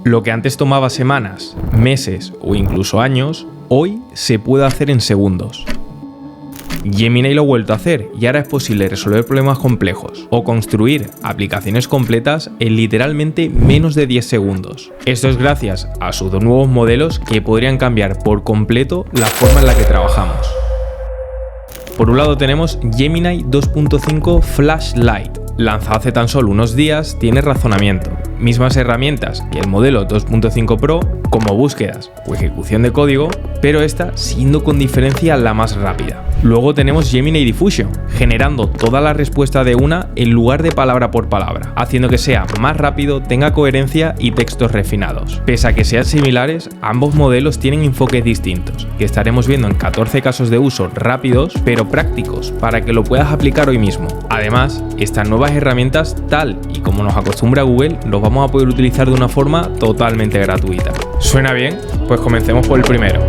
Lo que antes tomaba semanas, meses o incluso años, hoy se puede hacer en segundos. Gemini lo ha vuelto a hacer y ahora es posible resolver problemas complejos o construir aplicaciones completas en literalmente menos de 10 segundos. Esto es gracias a sus dos nuevos modelos que podrían cambiar por completo la forma en la que trabajamos. Por un lado tenemos Gemini 2.5 Flash Lite. Lanzado hace tan solo unos días, tiene razonamiento, mismas herramientas que el modelo 2.5 Pro, como búsquedas o ejecución de código, pero esta siendo con diferencia la más rápida. Luego tenemos Gemini Diffusion, generando toda la respuesta de una en lugar de palabra por palabra, haciendo que sea más rápido, tenga coherencia y textos refinados. Pese a que sean similares, ambos modelos tienen enfoques distintos, que estaremos viendo en 14 casos de uso rápidos, pero prácticos, para que lo puedas aplicar hoy mismo. Además, estas nuevas herramientas, tal y como nos acostumbra Google, los vamos a poder utilizar de una forma totalmente gratuita. ¿Suena bien? Pues comencemos por el primero.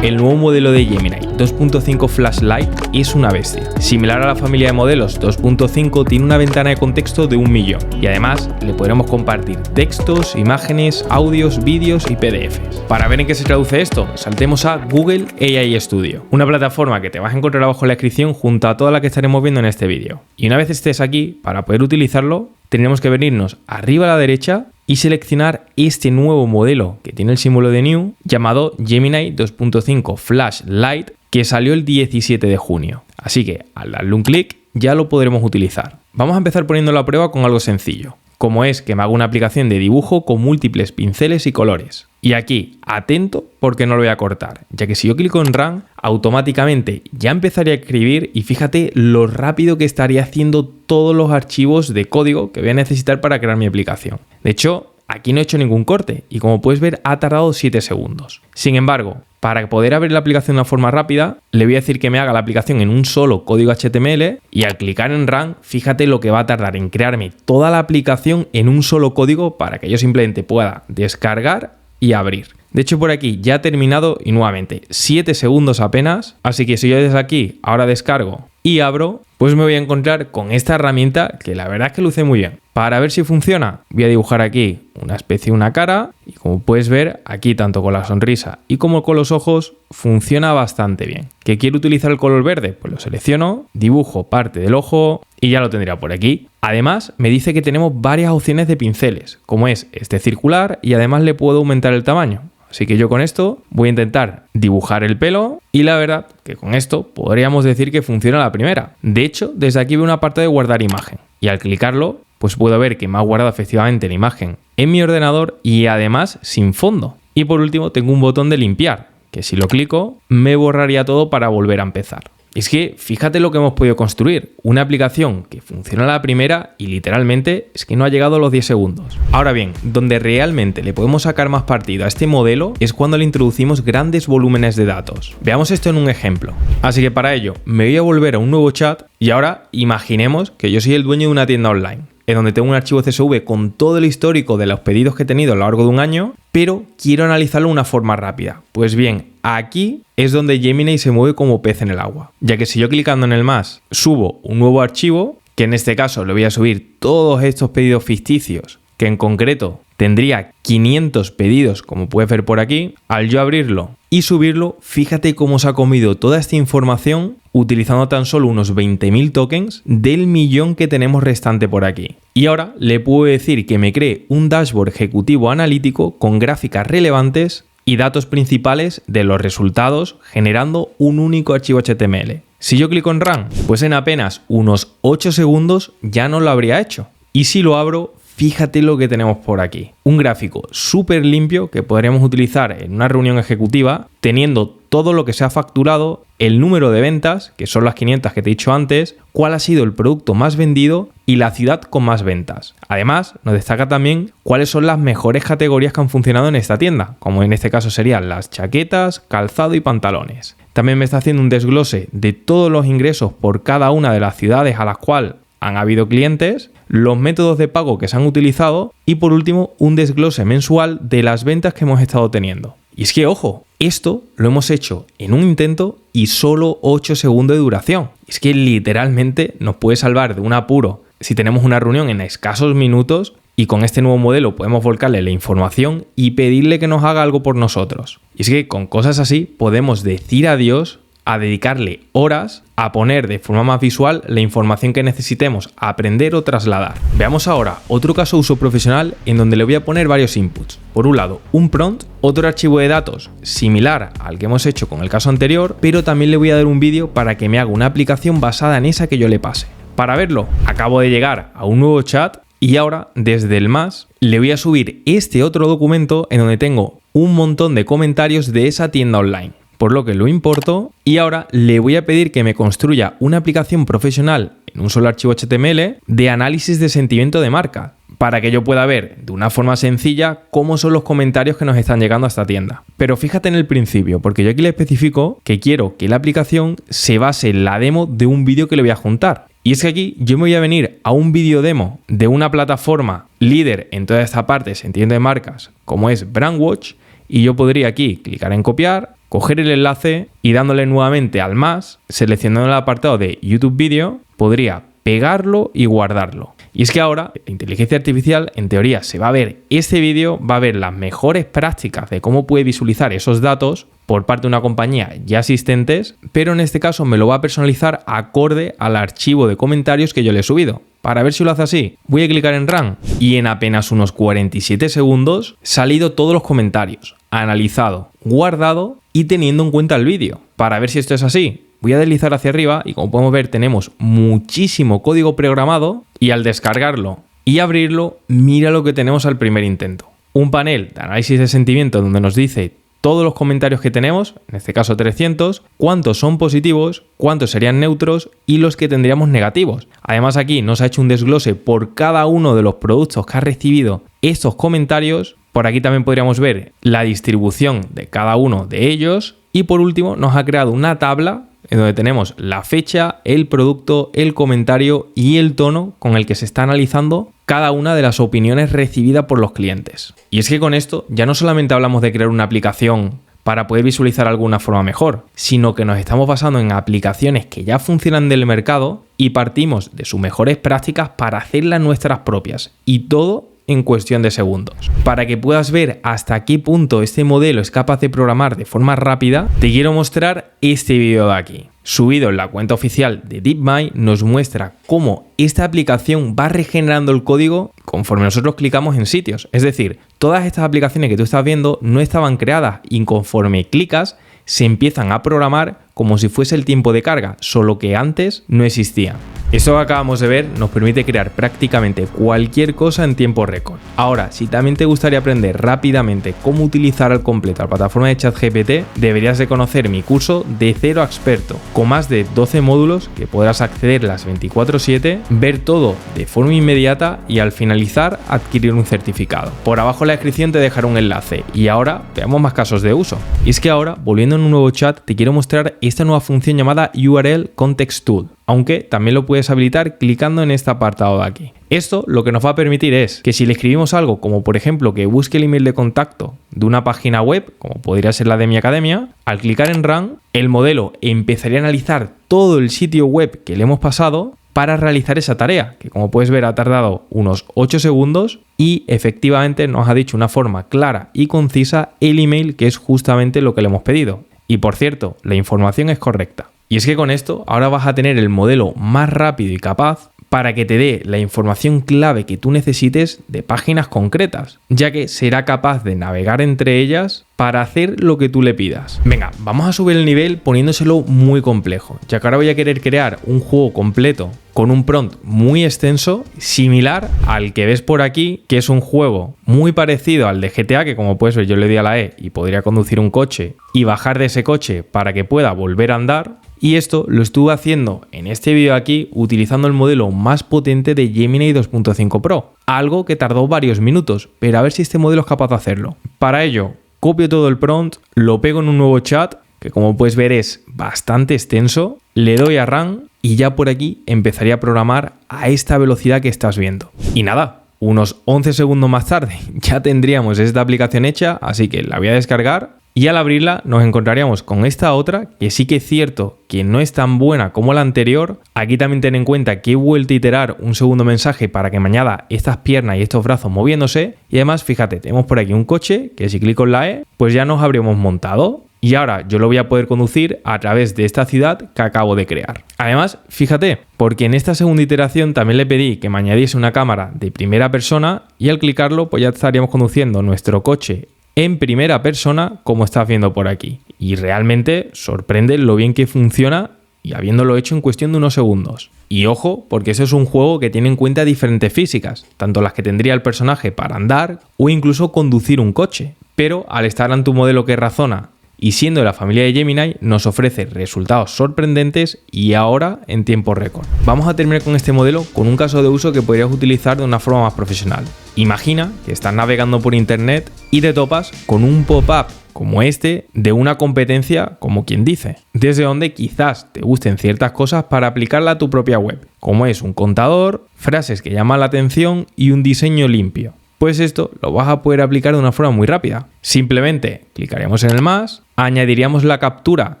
El nuevo modelo de Gemini 2.5 Flash Lite es una bestia. Similar a la familia de modelos 2.5, tiene una ventana de contexto de 1 millón y además le podremos compartir textos, imágenes, audios, vídeos y PDFs. Para ver en qué se traduce esto, saltemos a Google AI Studio, una plataforma que te vas a encontrar abajo en la descripción junto a toda la que estaremos viendo en este vídeo. Y una vez estés aquí, para poder utilizarlo, tendremos que venirnos arriba a la derecha y seleccionar este nuevo modelo que tiene el símbolo de New llamado Gemini 2.5 Flash Lite, que salió el 17 de junio. Así que al darle un clic ya lo podremos utilizar. Vamos a empezar poniéndolo a prueba con algo sencillo, como es que me haga una aplicación de dibujo con múltiples pinceles y colores. Y aquí, atento porque no lo voy a cortar, ya que si yo clico en Run, automáticamente ya empezaría a escribir y fíjate lo rápido que estaría haciendo todos los archivos de código que voy a necesitar para crear mi aplicación. De hecho, aquí no he hecho ningún corte y como puedes ver ha tardado 7 segundos. Sin embargo, para poder abrir la aplicación de una forma rápida, le voy a decir que me haga la aplicación en un solo código HTML y al clicar en Run, fíjate lo que va a tardar en crearme toda la aplicación en un solo código para que yo simplemente pueda descargar y abrir. De hecho, por aquí ya ha terminado y nuevamente 7 segundos apenas, así que si yo desde aquí ahora descargo y abro, pues me voy a encontrar con esta herramienta que la verdad es que luce muy bien. Para ver si funciona, voy a dibujar aquí una especie de una cara y como puedes ver aquí tanto con la sonrisa y como con los ojos funciona bastante bien. ¿Que quiero utilizar el color verde? Pues lo selecciono, dibujo parte del ojo y ya lo tendría por aquí. Además me dice que tenemos varias opciones de pinceles, como es este circular y además le puedo aumentar el tamaño. Así que yo con esto voy a intentar dibujar el pelo y la verdad que con esto podríamos decir que funciona a la primera. De hecho, desde aquí veo una parte de guardar imagen y al clicarlo pues puedo ver que me ha guardado efectivamente la imagen en mi ordenador y además sin fondo. Y por último tengo un botón de limpiar, que si lo clico me borraría todo para volver a empezar. Es que fíjate lo que hemos podido construir, una aplicación que funciona a la primera y literalmente es que no ha llegado a los 10 segundos. Ahora bien, donde realmente le podemos sacar más partido a este modelo es cuando le introducimos grandes volúmenes de datos. Veamos esto en un ejemplo. Así que para ello me voy a volver a un nuevo chat y ahora imaginemos que yo soy el dueño de una tienda online, en donde tengo un archivo CSV con todo el histórico de los pedidos que he tenido a lo largo de un año, pero quiero analizarlo de una forma rápida. Pues bien, aquí es donde Gemini se mueve como pez en el agua, ya que si yo clicando en el más subo un nuevo archivo, que en este caso le voy a subir todos estos pedidos ficticios, que en concreto tendría 500 pedidos como puedes ver por aquí, al yo abrirlo y subirlo, fíjate cómo se ha comido toda esta información utilizando tan solo unos 20.000 tokens del millón que tenemos restante por aquí. Y ahora le puedo decir que me cree un dashboard ejecutivo analítico con gráficas relevantes y datos principales de los resultados generando un único archivo HTML. Si yo clico en Run, pues en apenas unos 8 segundos ya no lo habría hecho. Y si lo abro, fíjate lo que tenemos por aquí. Un gráfico súper limpio que podríamos utilizar en una reunión ejecutiva teniendo todo lo que se ha facturado, el número de ventas, que son las 500 que te he dicho antes, cuál ha sido el producto más vendido y la ciudad con más ventas. Además, nos destaca también cuáles son las mejores categorías que han funcionado en esta tienda, como en este caso serían las chaquetas, calzado y pantalones. También me está haciendo un desglose de todos los ingresos por cada una de las ciudades a las cuales han habido clientes, los métodos de pago que se han utilizado y por último un desglose mensual de las ventas que hemos estado teniendo. Y es que, ojo, esto lo hemos hecho en un intento y solo 8 segundos de duración. Es que literalmente nos puede salvar de un apuro si tenemos una reunión en escasos minutos y con este nuevo modelo podemos volcarle la información y pedirle que nos haga algo por nosotros. Y es que con cosas así podemos decir adiós a dedicarle horas a poner de forma más visual la información que necesitemos aprender o trasladar. Veamos ahora otro caso de uso profesional en donde le voy a poner varios inputs. Por un lado, un prompt, otro archivo de datos similar al que hemos hecho con el caso anterior, pero también le voy a dar un vídeo para que me haga una aplicación basada en esa que yo le pase. Para verlo, acabo de llegar a un nuevo chat y ahora desde el más le voy a subir este otro documento en donde tengo un montón de comentarios de esa tienda online. Por lo que lo importo y ahora le voy a pedir que me construya una aplicación profesional en un solo archivo HTML de análisis de sentimiento de marca para que yo pueda ver de una forma sencilla cómo son los comentarios que nos están llegando a esta tienda. Pero fíjate en el principio, porque yo aquí le especifico que quiero que la aplicación se base en la demo de un vídeo que le voy a juntar. Y es que aquí yo me voy a venir a un vídeo demo de una plataforma líder en toda esta parte de sentimiento de marcas como es Brandwatch y yo podría aquí clicar en copiar, coger el enlace y dándole nuevamente al más, seleccionando el apartado de YouTube Video, podría pegarlo y guardarlo. Y es que ahora la inteligencia artificial en teoría se va a ver este vídeo, va a ver las mejores prácticas de cómo puede visualizar esos datos por parte de una compañía ya existentes, pero en este caso me lo va a personalizar acorde al archivo de comentarios que yo le he subido. Para ver si lo hace así, voy a clicar en Run y en apenas unos 47 segundos salido todos los comentarios, analizado, guardado y teniendo en cuenta el vídeo. Para ver si esto es así, voy a deslizar hacia arriba y como podemos ver tenemos muchísimo código programado y al descargarlo y abrirlo, mira lo que tenemos al primer intento. Un panel de análisis de sentimiento donde nos dice todos los comentarios que tenemos, en este caso 300, cuántos son positivos, cuántos serían neutros y los que tendríamos negativos. Además aquí nos ha hecho un desglose por cada uno de los productos que ha recibido estos comentarios. Por aquí también podríamos ver la distribución de cada uno de ellos y por último nos ha creado una tabla en donde tenemos la fecha, el producto, el comentario y el tono con el que se está analizando cada una de las opiniones recibidas por los clientes. Y es que con esto ya no solamente hablamos de crear una aplicación para poder visualizar algo de una forma mejor, sino que nos estamos basando en aplicaciones que ya funcionan del mercado y partimos de sus mejores prácticas para hacerlas nuestras propias y todo en cuestión de segundos. Para que puedas ver hasta qué punto este modelo es capaz de programar de forma rápida, te quiero mostrar este vídeo de aquí. Subido en la cuenta oficial de DeepMind, nos muestra cómo esta aplicación va regenerando el código conforme nosotros clicamos en sitios. Es decir, todas estas aplicaciones que tú estás viendo no estaban creadas y conforme clicas se empiezan a programar como si fuese el tiempo de carga, solo que antes no existía. Esto que acabamos de ver nos permite crear prácticamente cualquier cosa en tiempo récord. Ahora, si también te gustaría aprender rápidamente cómo utilizar al completo la plataforma de ChatGPT, deberías de conocer mi curso de cero a experto, con más de 12 módulos que podrás acceder las 24/7, ver todo de forma inmediata y al finalizar adquirir un certificado. Por abajo en la descripción te dejaré un enlace y ahora veamos más casos de uso. Y es que ahora, volviendo en un nuevo chat, te quiero mostrar esta nueva función llamada URL Context Tool, aunque también lo puedes habilitar clicando en este apartado de aquí. Esto lo que nos va a permitir es que si le escribimos algo como por ejemplo que busque el email de contacto de una página web, como podría ser la de mi academia, al clicar en Run, el modelo empezaría a analizar todo el sitio web que le hemos pasado para realizar esa tarea, que como puedes ver ha tardado unos 8 segundos y efectivamente nos ha dicho una forma clara y concisa el email que es justamente lo que le hemos pedido. Y por cierto, la información es correcta. Y es que con esto ahora vas a tener el modelo más rápido y capaz para que te dé la información clave que tú necesites de páginas concretas, ya que será capaz de navegar entre ellas para hacer lo que tú le pidas. Venga, vamos a subir el nivel poniéndoselo muy complejo, ya que ahora voy a querer crear un juego completo con un prompt muy extenso, similar al que ves por aquí, que es un juego muy parecido al de GTA, que como puedes ver yo le di a la E y podría conducir un coche y bajar de ese coche para que pueda volver a andar. Y esto lo estuve haciendo en este vídeo aquí utilizando el modelo más potente de Gemini 2.5 Pro, algo que tardó varios minutos, pero a ver si este modelo es capaz de hacerlo. Para ello, copio todo el prompt, lo pego en un nuevo chat, que como puedes ver es bastante extenso, le doy a Run y ya por aquí empezaría a programar a esta velocidad que estás viendo. Y nada, unos 11 segundos más tarde ya tendríamos esta aplicación hecha, así que la voy a descargar Y al abrirla nos encontraríamos con esta otra, que sí que es cierto que no es tan buena como la anterior. Aquí también ten en cuenta que he vuelto a iterar un segundo mensaje para que me añada estas piernas y estos brazos moviéndose. Y además, fíjate, tenemos por aquí un coche que si clico en la E, pues ya nos habríamos montado. Y ahora yo lo voy a poder conducir a través de esta ciudad que acabo de crear. Además, fíjate, porque en esta segunda iteración también le pedí que me añadiese una cámara de primera persona y al clicarlo pues ya estaríamos conduciendo nuestro coche en primera persona como estás viendo por aquí. Y realmente sorprende lo bien que funciona y habiéndolo hecho en cuestión de unos segundos. Y ojo, porque ese es un juego que tiene en cuenta diferentes físicas, tanto las que tendría el personaje para andar o incluso conducir un coche. Pero al estar ante un modelo que razona y siendo de la familia de Gemini, nos ofrece resultados sorprendentes y ahora en tiempo récord. Vamos a terminar con este modelo con un caso de uso que podrías utilizar de una forma más profesional. Imagina que estás navegando por internet y te topas con un pop-up como este de una competencia, como quien dice, desde donde quizás te gusten ciertas cosas para aplicarla a tu propia web, como es un contador, frases que llaman la atención y un diseño limpio. Pues esto lo vas a poder aplicar de una forma muy rápida. Simplemente clicaríamos en el más, añadiríamos la captura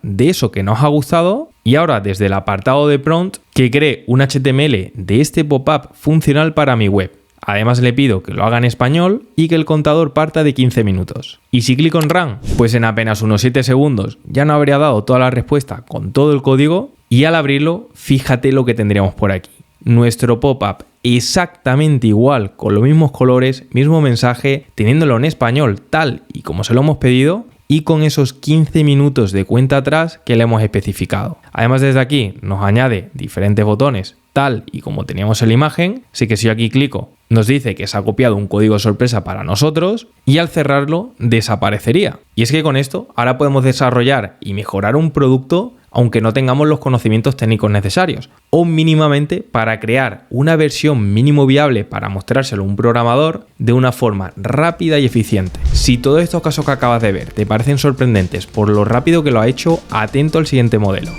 de eso que nos ha gustado y ahora desde el apartado de prompt que cree un HTML de este pop-up funcional para mi web. Además le pido que lo haga en español y que el contador parta de 15 minutos. Y si clico en Run, pues en apenas unos 7 segundos ya no habría dado toda la respuesta con todo el código y al abrirlo, fíjate lo que tendríamos por aquí. Nuestro pop-up exactamente igual, con los mismos colores, mismo mensaje, teniéndolo en español tal y como se lo hemos pedido y con esos 15 minutos de cuenta atrás que le hemos especificado. Además desde aquí nos añade diferentes botones tal y como teníamos en la imagen, así que si yo aquí clico nos dice que se ha copiado un código sorpresa para nosotros y al cerrarlo desaparecería. Y es que con esto ahora podemos desarrollar y mejorar un producto aunque no tengamos los conocimientos técnicos necesarios, o mínimamente para crear una versión mínimo viable para mostrárselo a un programador de una forma rápida y eficiente. Si todos estos casos que acabas de ver te parecen sorprendentes por lo rápido que lo ha hecho, atento al siguiente modelo.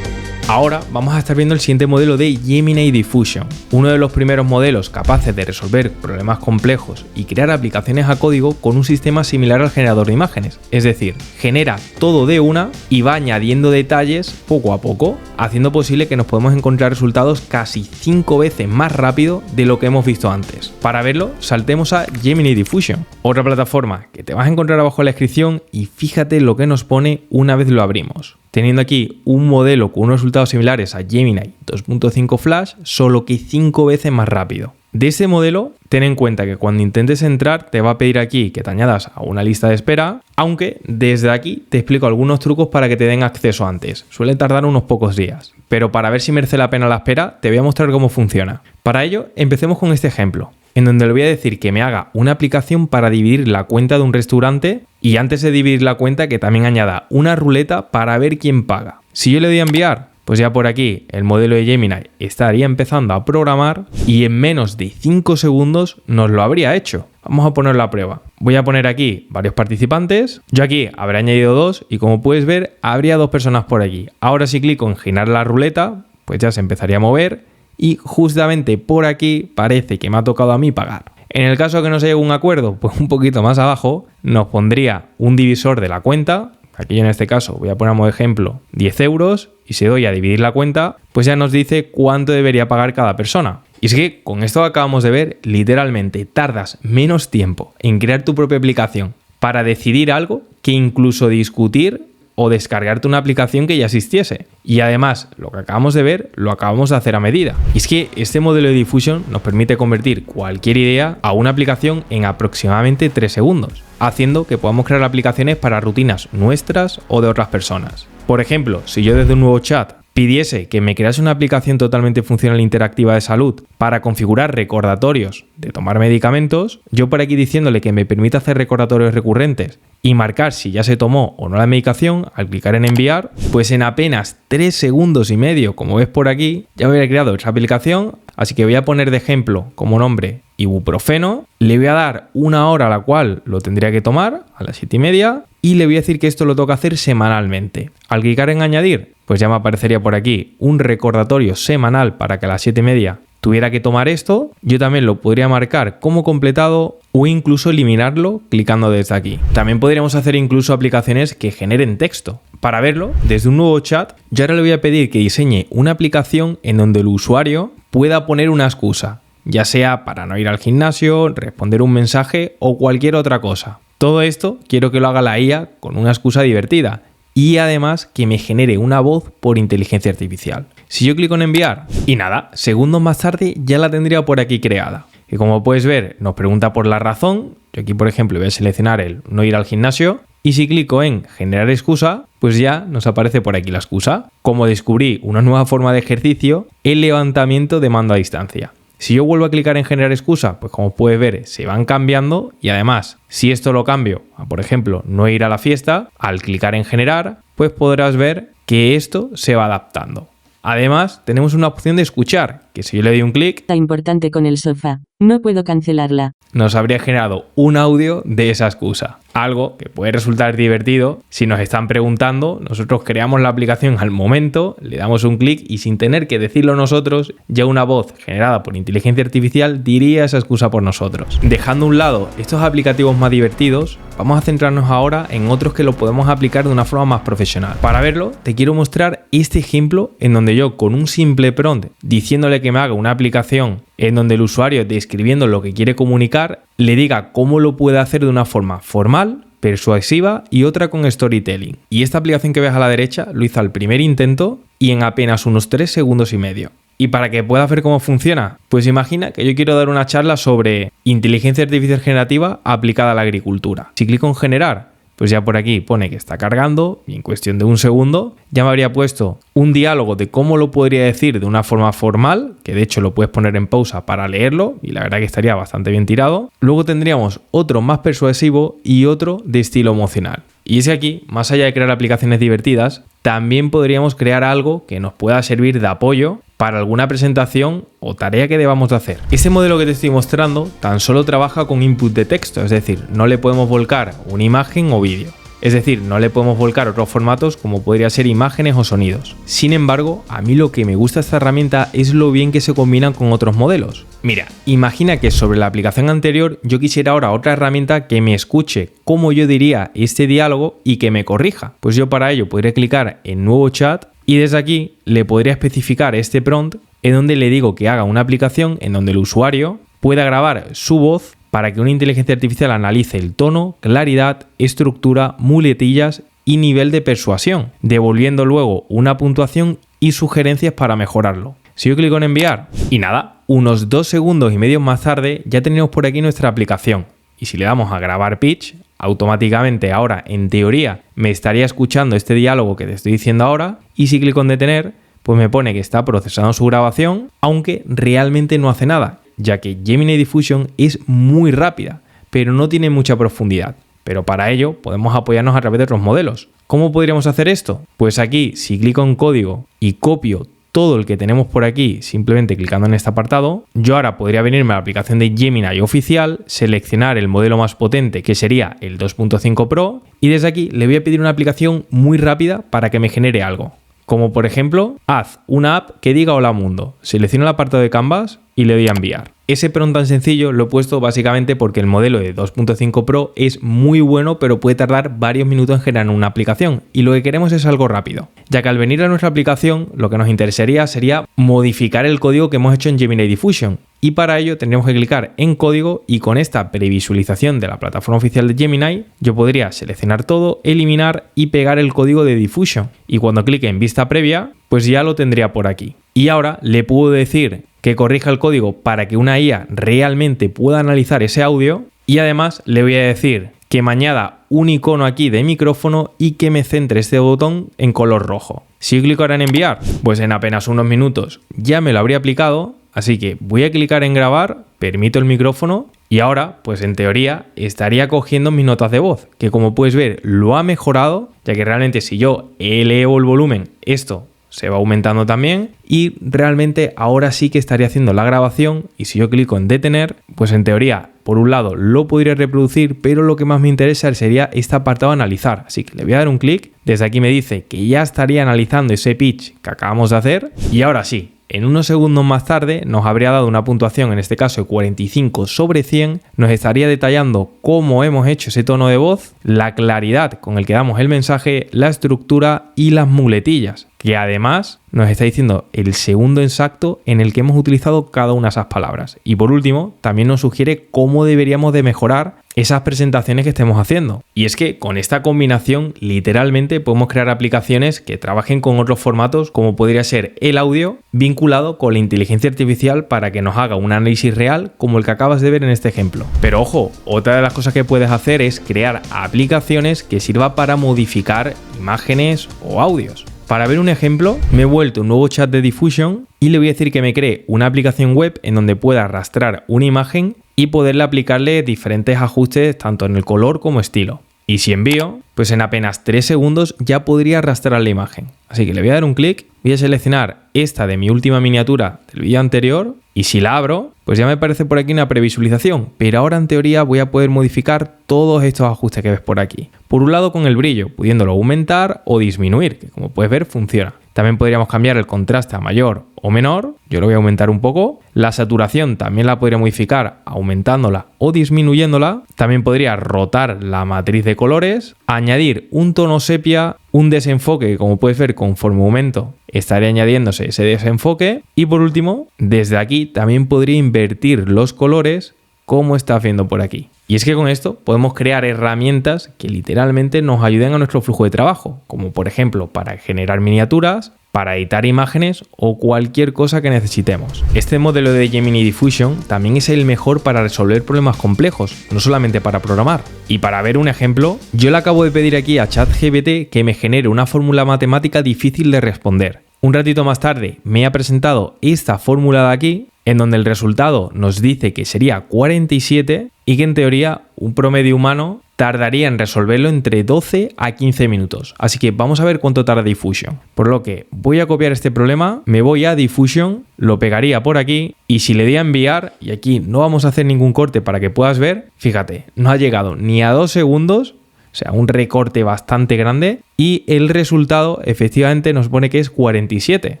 Ahora vamos a estar viendo el siguiente modelo de Gemini Diffusion, uno de los primeros modelos capaces de resolver problemas complejos y crear aplicaciones a código con un sistema similar al generador de imágenes, es decir, genera todo de una y va añadiendo detalles poco a poco, haciendo posible que nos podamos encontrar resultados casi 5 veces más rápido de lo que hemos visto antes. Para verlo, saltemos a Gemini Diffusion, otra plataforma que te vas a encontrar abajo en la descripción y fíjate lo que nos pone una vez lo abrimos. Teniendo aquí un modelo con unos resultados similares a Gemini 2.5 Flash, solo que 5 veces más rápido. De este modelo, ten en cuenta que cuando intentes entrar te va a pedir aquí que te añadas a una lista de espera, aunque desde aquí te explico algunos trucos para que te den acceso antes. Suele tardar unos pocos días, pero para ver si merece la pena la espera, te voy a mostrar cómo funciona. Para ello, empecemos con este ejemplo, en donde le voy a decir que me haga una aplicación para dividir la cuenta de un restaurante y antes de dividir la cuenta que también añada una ruleta para ver quién paga. Si yo le doy a enviar, pues ya por aquí el modelo de Gemini estaría empezando a programar y en menos de 5 segundos nos lo habría hecho. Vamos a ponerlo a prueba. Voy a poner aquí varios participantes. Yo aquí habré añadido 2 y como puedes ver habría 2 personas por aquí. Ahora si clico en girar la ruleta, pues ya se empezaría a mover y justamente por aquí parece que me ha tocado a mí pagar. En el caso de que no se llegue a un acuerdo, pues un poquito más abajo nos pondría un divisor de la cuenta. Aquí en este caso voy a poner como ejemplo 10 euros y si doy a dividir la cuenta, pues ya nos dice cuánto debería pagar cada persona. Y es que con esto que acabamos de ver, literalmente tardas menos tiempo en crear tu propia aplicación para decidir algo que incluso discutir o descargarte una aplicación que ya existiese. Y además, lo que acabamos de ver, lo acabamos de hacer a medida. Y es que este modelo de Diffusion nos permite convertir cualquier idea a una aplicación en aproximadamente 3 segundos, haciendo que podamos crear aplicaciones para rutinas nuestras o de otras personas. Por ejemplo, si yo desde un nuevo chat pidiese que me crease una aplicación totalmente funcional e interactiva de salud para configurar recordatorios de tomar medicamentos, yo por aquí diciéndole que me permita hacer recordatorios recurrentes y marcar si ya se tomó o no la medicación, al clicar en enviar, pues en apenas 3 segundos y medio, como ves por aquí, ya voy a haber creado esa aplicación. Así que voy a poner de ejemplo como nombre ibuprofeno, le voy a dar una hora a la cual lo tendría que tomar, a las 7:30, y le voy a decir que esto lo toca hacer semanalmente. Al clicar en añadir, pues ya me aparecería por aquí un recordatorio semanal para que a las 7:30 tuviera que tomar esto, yo también lo podría marcar como completado o incluso eliminarlo clicando desde aquí. También podríamos hacer incluso aplicaciones que generen texto. Para verlo, desde un nuevo chat, yo ahora le voy a pedir que diseñe una aplicación en donde el usuario pueda poner una excusa, ya sea para no ir al gimnasio, responder un mensaje o cualquier otra cosa. Todo esto quiero que lo haga la IA con una excusa divertida y además que me genere una voz por inteligencia artificial. Si yo clico en enviar y nada, segundos más tarde ya la tendría por aquí creada. Y como puedes ver, nos pregunta por la razón. Yo aquí, por ejemplo, voy a seleccionar el no ir al gimnasio. Y si clico en generar excusa, pues ya nos aparece por aquí la excusa. Como descubrí una nueva forma de ejercicio, el levantamiento de mando a distancia. Si yo vuelvo a clicar en generar excusa, pues como puedes ver, se van cambiando. Y además, si esto lo cambio a, por ejemplo, no ir a la fiesta, al clicar en generar, pues podrás ver que esto se va adaptando. Además, tenemos una opción de escuchar, que si yo le doy un clic, Está importante con el sofá. No puedo cancelarla. nos habría generado un audio de esa excusa. Algo que puede resultar divertido. Si nos están preguntando, nosotros creamos la aplicación al momento, le damos un clic y sin tener que decirlo nosotros, ya una voz generada por inteligencia artificial diría esa excusa por nosotros. Dejando a un lado estos aplicativos más divertidos, vamos a centrarnos ahora en otros que lo podemos aplicar de una forma más profesional. Para verlo, te quiero mostrar este ejemplo en donde yo con un simple prompt diciéndole que me haga una aplicación en donde el usuario describiendo lo que quiere comunicar le diga cómo lo puede hacer de una forma formal, persuasiva y otra con storytelling. Y esta aplicación que ves a la derecha lo hizo al primer intento y en apenas unos 3 segundos y medio. Y para que puedas ver cómo funciona, pues imagina que yo quiero dar una charla sobre inteligencia artificial generativa aplicada a la agricultura. Si clico en generar, pues ya por aquí pone que está cargando y en cuestión de un segundo ya me habría puesto un diálogo de cómo lo podría decir de una forma formal, que de hecho lo puedes poner en pausa para leerlo y la verdad que estaría bastante bien tirado. Luego tendríamos otro más persuasivo y otro de estilo emocional. Y es que aquí, más allá de crear aplicaciones divertidas, también podríamos crear algo que nos pueda servir de apoyo para alguna presentación o tarea que debamos de hacer. Este modelo que te estoy mostrando tan solo trabaja con input de texto, es decir, no le podemos volcar una imagen o vídeo. Es decir, no le podemos volcar otros formatos como podría ser imágenes o sonidos. Sin embargo, a mí lo que me gusta de esta herramienta es lo bien que se combinan con otros modelos. Mira, imagina que sobre la aplicación anterior yo quisiera ahora otra herramienta que me escuche cómo yo diría este diálogo y que me corrija. Pues yo para ello podría clicar en nuevo chat y desde aquí le podría especificar este prompt en donde le digo que haga una aplicación en donde el usuario pueda grabar su voz para que una inteligencia artificial analice el tono, claridad, estructura, muletillas y nivel de persuasión, devolviendo luego una puntuación y sugerencias para mejorarlo. Si yo clico en enviar y nada, unos 2 segundos y medio más tarde ya tenemos por aquí nuestra aplicación. Y si le damos a grabar pitch, automáticamente ahora en teoría me estaría escuchando este diálogo que te estoy diciendo ahora y si clico en detener, pues me pone que está procesando su grabación, aunque realmente no hace nada, ya que Gemini Diffusion es muy rápida, pero no tiene mucha profundidad. Pero para ello podemos apoyarnos a través de otros modelos. ¿Cómo podríamos hacer esto? Pues aquí, si clico en código y copio todo el que tenemos por aquí simplemente clicando en este apartado, yo ahora podría venirme a la aplicación de Gemini oficial, seleccionar el modelo más potente que sería el 2.5 Pro y desde aquí le voy a pedir una aplicación muy rápida para que me genere algo. Como por ejemplo, haz una app que diga hola mundo. Selecciono el apartado de Canvas y le doy a enviar. Ese prompt tan sencillo lo he puesto básicamente porque el modelo de 2.5 Pro es muy bueno, pero puede tardar varios minutos en generar una aplicación y lo que queremos es algo rápido, ya que al venir a nuestra aplicación lo que nos interesaría sería modificar el código que hemos hecho en Gemini Diffusion y para ello tendríamos que clicar en código y con esta previsualización de la plataforma oficial de Gemini yo podría seleccionar todo, eliminar y pegar el código de Diffusion y cuando clique en vista previa pues ya lo tendría por aquí. Y ahora le puedo decir que corrija el código para que una IA realmente pueda analizar ese audio y además le voy a decir que me añada un icono aquí de micrófono y que me centre este botón en color rojo. Si yo clico ahora en enviar, pues en apenas unos minutos ya me lo habría aplicado, así que voy a clicar en grabar, permito el micrófono y ahora, pues en teoría, estaría cogiendo mis notas de voz, que como puedes ver lo ha mejorado, ya que realmente si yo elevo el volumen, esto se va aumentando también y realmente ahora sí que estaría haciendo la grabación y si yo clico en detener, pues en teoría, por un lado lo podría reproducir, pero lo que más me interesa sería este apartado analizar. Así que le voy a dar un clic, desde aquí me dice que ya estaría analizando ese pitch que acabamos de hacer y ahora sí, en unos segundos más tarde nos habría dado una puntuación, en este caso de 45 sobre 100, nos estaría detallando cómo hemos hecho ese tono de voz, la claridad con el que damos el mensaje, la estructura y las muletillas, que además nos está diciendo el segundo exacto en el que hemos utilizado cada una de esas palabras. Y por último, también nos sugiere cómo deberíamos de mejorar esas presentaciones que estemos haciendo. Y es que con esta combinación literalmente podemos crear aplicaciones que trabajen con otros formatos, como podría ser el audio vinculado con la inteligencia artificial para que nos haga un análisis real como el que acabas de ver en este ejemplo. Pero ojo, otra de las cosas que puedes hacer es crear aplicaciones que sirva para modificar imágenes o audios. Para ver un ejemplo, me he vuelto un nuevo chat de Diffusion y le voy a decir que me cree una aplicación web en donde pueda arrastrar una imagen y poderle aplicarle diferentes ajustes tanto en el color como estilo. Y si envío, pues en apenas 3 segundos ya podría arrastrar la imagen. Así que le voy a dar un clic, voy a seleccionar esta de mi última miniatura del vídeo anterior y si la abro, pues ya me aparece por aquí una previsualización, pero ahora en teoría voy a poder modificar todos estos ajustes que ves por aquí. Por un lado con el brillo, pudiéndolo aumentar o disminuir, que como puedes ver funciona. También podríamos cambiar el contraste a mayor o menor, yo lo voy a aumentar un poco. La saturación también la podría modificar aumentándola o disminuyéndola. También podría rotar la matriz de colores, añadir un tono sepia, un desenfoque que como puedes ver conforme aumento estaré añadiéndose ese desenfoque. Y por último, desde aquí también podría invertir los colores como estás viendo por aquí. Y es que con esto podemos crear herramientas que literalmente nos ayuden a nuestro flujo de trabajo, como por ejemplo para generar miniaturas, para editar imágenes o cualquier cosa que necesitemos. Este modelo de Gemini Diffusion también es el mejor para resolver problemas complejos, no solamente para programar. Y para ver un ejemplo, yo le acabo de pedir aquí a ChatGPT que me genere una fórmula matemática difícil de responder. Un ratito más tarde me ha presentado esta fórmula de aquí, en donde el resultado nos dice que sería 47 y que en teoría un promedio humano tardaría en resolverlo entre 12 a 15 minutos. Así que vamos a ver cuánto tarda Diffusion. Por lo que voy a copiar este problema, me voy a Diffusion, lo pegaría por aquí y si le doy a enviar, y aquí no vamos a hacer ningún corte para que puedas ver, fíjate, no ha llegado ni a 2 segundos, o sea, un recorte bastante grande y el resultado efectivamente nos pone que es 47,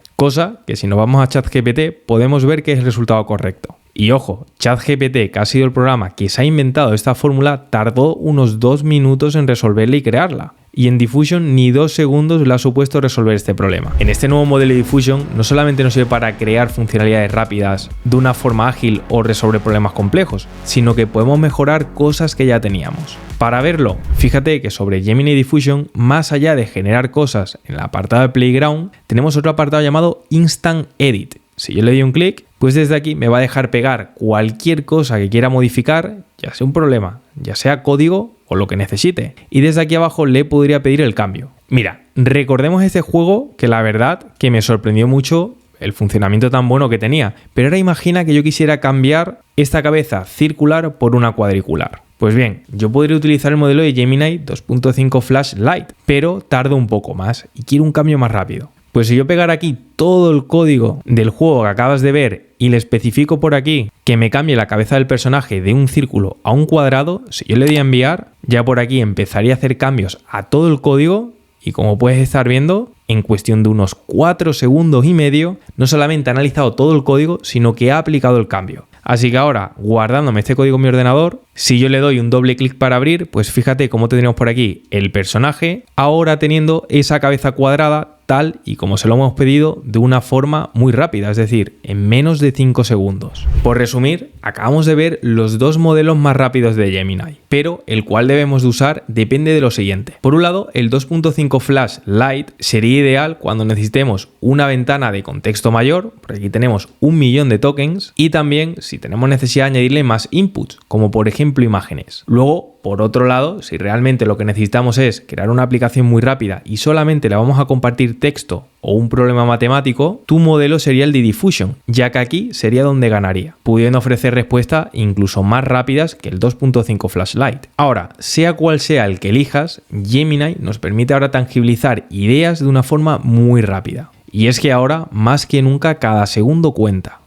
cosa que si nos vamos a ChatGPT podemos ver que es el resultado correcto. Y ojo, ChatGPT, que ha sido el programa que se ha inventado esta fórmula, tardó unos 2 minutos en resolverla y crearla. Y en Diffusion ni 2 segundos le ha supuesto resolver este problema. En este nuevo modelo de Diffusion no solamente nos sirve para crear funcionalidades rápidas de una forma ágil o resolver problemas complejos, sino que podemos mejorar cosas que ya teníamos. Para verlo, fíjate que sobre Gemini Diffusion, más allá de generar cosas en el apartado de Playground, tenemos otro apartado llamado Instant Edit. Si yo le doy un clic, pues desde aquí me va a dejar pegar cualquier cosa que quiera modificar, ya sea un problema, ya sea código o lo que necesite. Y desde aquí abajo le podría pedir el cambio. Mira, recordemos este juego que la verdad que me sorprendió mucho el funcionamiento tan bueno que tenía. Pero ahora imagina que yo quisiera cambiar esta cabeza circular por una cuadricular. Pues bien, yo podría utilizar el modelo de Gemini 2.5 Flash Lite, pero tardo un poco más y quiero un cambio más rápido. Pues si yo pegara aquí todo el código del juego que acabas de ver y le especifico por aquí que me cambie la cabeza del personaje de un círculo a un cuadrado, si yo le doy a enviar, ya por aquí empezaría a hacer cambios a todo el código y como puedes estar viendo, en cuestión de unos 4 segundos y medio, no solamente ha analizado todo el código, sino que ha aplicado el cambio. Así que ahora, guardándome este código en mi ordenador, si yo le doy un doble clic para abrir, pues fíjate cómo tendríamos por aquí el personaje, ahora teniendo esa cabeza cuadrada tal y como se lo hemos pedido de una forma muy rápida, es decir, en menos de 5 segundos. Por resumir, acabamos de ver los dos modelos más rápidos de Gemini, pero el cual debemos de usar depende de lo siguiente. Por un lado, el 2.5 Flash Lite sería ideal cuando necesitemos una ventana de contexto mayor, por aquí tenemos 1 millón de tokens, y también si tenemos necesidad de añadirle más inputs, como por ejemplo imágenes. Luego, por otro lado, si realmente lo que necesitamos es crear una aplicación muy rápida y solamente le vamos a compartir texto o un problema matemático, tu modelo sería el de Diffusion, ya que aquí sería donde ganaría, pudiendo ofrecer respuestas incluso más rápidas que el 2.5 Flash Lite. Ahora, sea cual sea el que elijas, Gemini nos permite ahora tangibilizar ideas de una forma muy rápida. Y es que ahora, más que nunca, cada segundo cuenta.